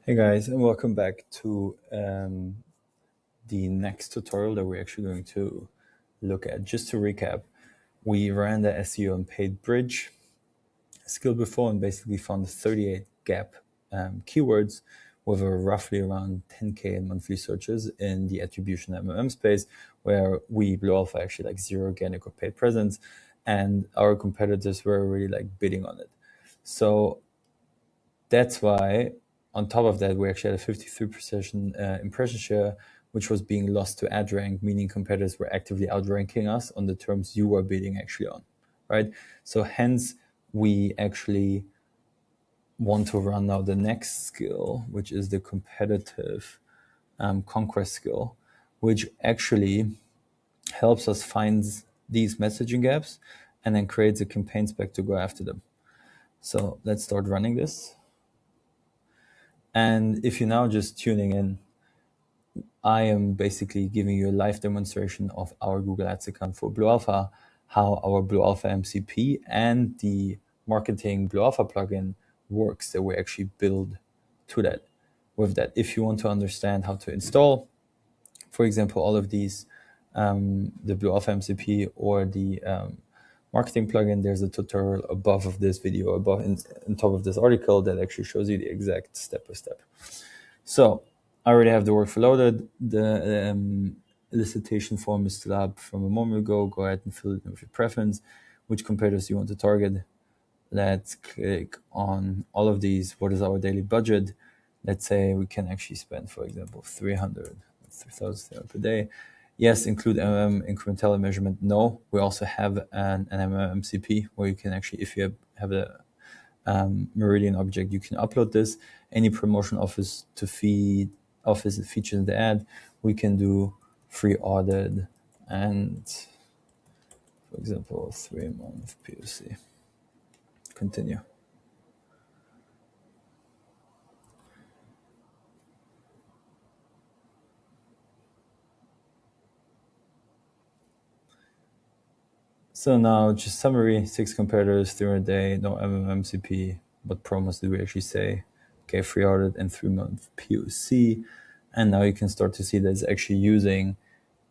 Hey guys, and welcome back to the next tutorial that we're actually going to look at. Just to recap, we ran the SEO and paid bridge skill before and basically found 38 gap keywords with a roughly around 10K in monthly searches in the attribution MMM space, where we, BlueAlpha, actually like zero organic or paid presence, and our competitors were really like bidding on it. So that's why, on top of that, we actually had a 53% impression share, which was being lost to ad rank, meaning competitors were actively outranking us on the terms you were bidding actually on, right? So hence, we actually want to run now the next skill, which is the competitive conquest skill, which actually helps us find these messaging gaps and then creates a campaign spec to go after them. So let's start running this. And if you're now just tuning in, I am basically giving you a live demonstration of our Google Ads account for BlueAlpha, how our BlueAlpha MCP and the marketing BlueAlpha plugin works that we actually build to that. With that, if you want to understand how to install, for example, all of these, the BlueAlpha MCP or the marketing plugin, there's a tutorial above of this video, above on top of this article that actually shows you the exact step-by-step. So I already have the workflow loaded. The elicitation form is still up from a moment ago. Go ahead and fill it in with your preference, which competitors you want to target. Let's click on all of these. What is our daily budget? Let's say we can actually spend, for example, 3,000 per day. Yes, include MMM incremental measurement. No, we also have an MMM MCP where you can actually, if you have a Meridian object, you can upload this. Any promotion offers to feed offers the features in the ad. We can do free audit and, for example, 3-month POC. Continue. So now just summary, 6 competitors, 300 a day, no MMMCP. What promos did we actually say? Okay, free audit and 3-month POC. And now you can start to see that it's actually using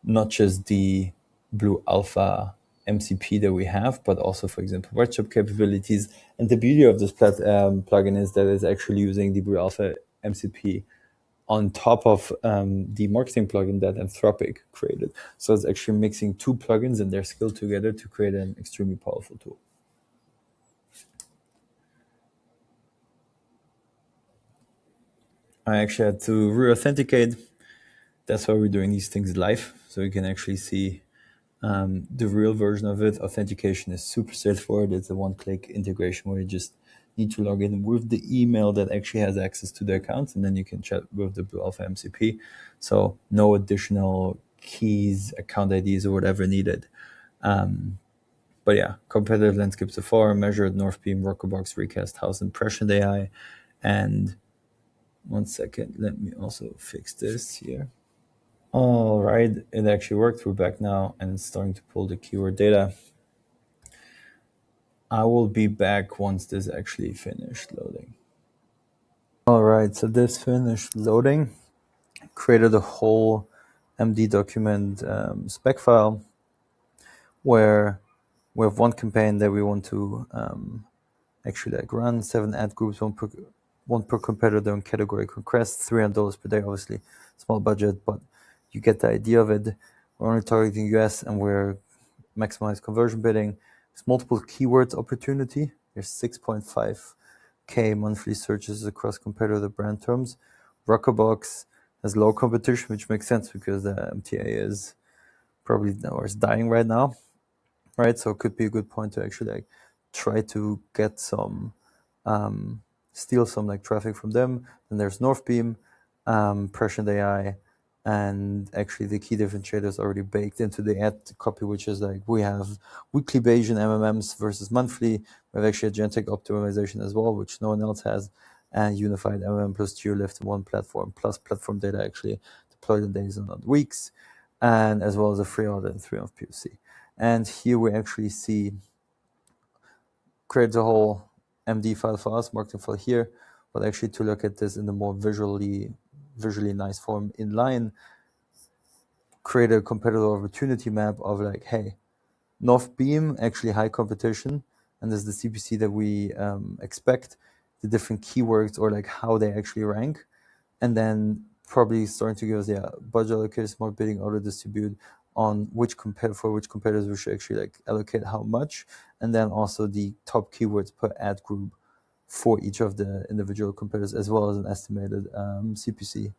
not just the BlueAlpha MCP that we have, but also, for example, workshop capabilities. And the beauty of this plugin is that it's actually using the BlueAlpha MCP on top of the marketing plugin that Anthropic created. So it's actually mixing two plugins and their skill together to create an extremely powerful tool. I actually had to re-authenticate. That's why we're doing these things live, so you can actually see the real version of it. Authentication is super straightforward. It's a one-click integration where you just need to log in with the email that actually has access to the account, and then you can chat with the BlueAlpha MCP. So no additional keys, account IDs, or whatever needed. But yeah, competitive landscapes so far, measured, Northbeam, Rockerbox, Recast, House, and Prescient.ai. And one second, let me also fix this here. All right, it actually worked. We're back now, and it's starting to pull the keyword data. I will be back once this actually finished loading. All right, so this finished loading. Created a whole MD document spec file where we have one campaign that we want to actually like run, 7 ad groups, one per competitor and category conquest, $300 per day, obviously small budget, but you get the idea of it. We're only targeting US and we're maximize conversion bidding. There's multiple keywords opportunity. There's 6.5K monthly searches across competitor brand terms. Rockerbox has low competition, which makes sense because the MTA is probably or is dying right now, right? So it could be a good point to actually like try to get some steal some like traffic from them. Then there's Northbeam, Prescient.ai, and actually the key differentiators already baked into the ad copy, which is like we have weekly Bayesian MMMs versus monthly. We have actually agentic optimization as well, which no one else has, and unified MMM plus GeoLift in one platform, plus platform data actually deployed in days and not weeks, and as well as a free audit and 3-month POC. And here we actually see creates a whole MD file for us, marketing file here, but actually to look at this in the more visually nice form in line, create a competitor opportunity map of like, hey, Northbeam, actually high competition, and this is the CPC that we expect, the different keywords or like how they actually rank, and then probably starting to give us budget allocation, smart bidding, auto distribute on for which competitors we should actually like allocate how much, and then also the top keywords per ad group for each of the individual competitors, as well as an estimated CPC.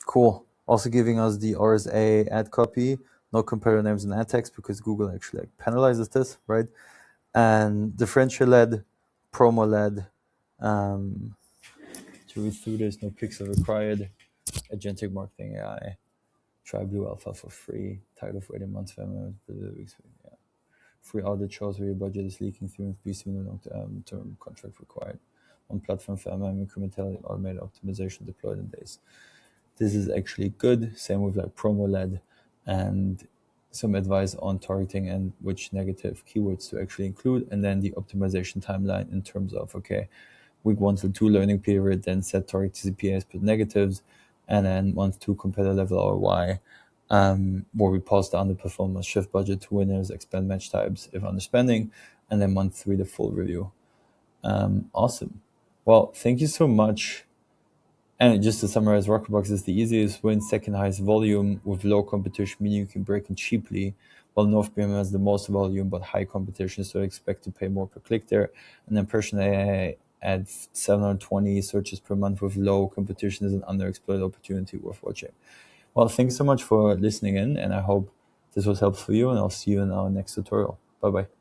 Cool. Also giving us the RSA ad copy, no competitor names and ad text, because Google actually like penalizes this, right? And differential-led, promo-led, to read through this, no pixel required, agentic marketing AI, try BlueAlpha for free, title for 18 months, free audit shows where your budget is leaking through and BC long-term contract required. On platform for MM incrementality, automated optimization deployed in days. This is actually good. Same with like promo-led, and some advice on targeting and which negative keywords to actually include, and then the optimization timeline in terms of, okay, week 1 to 2 learning period, then set target CPCs put negatives, and then month 2 competitor level ROI, where we pause the underperformance, shift budget to winners, expand match types if underspending, and then month 3 the full review. Awesome. Well, thank you so much. And just to summarize, Rockerbox is the easiest win, second highest volume with low competition, meaning you can break in cheaply, while Northbeam has the most volume but high competition, so I expect to pay more per click there. And then Prescient.ai at 720 searches per month with low competition is an underexplored opportunity worth watching. Well, thanks so much for listening in, and I hope this was helpful for you, and I'll see you in our next tutorial. Bye-bye.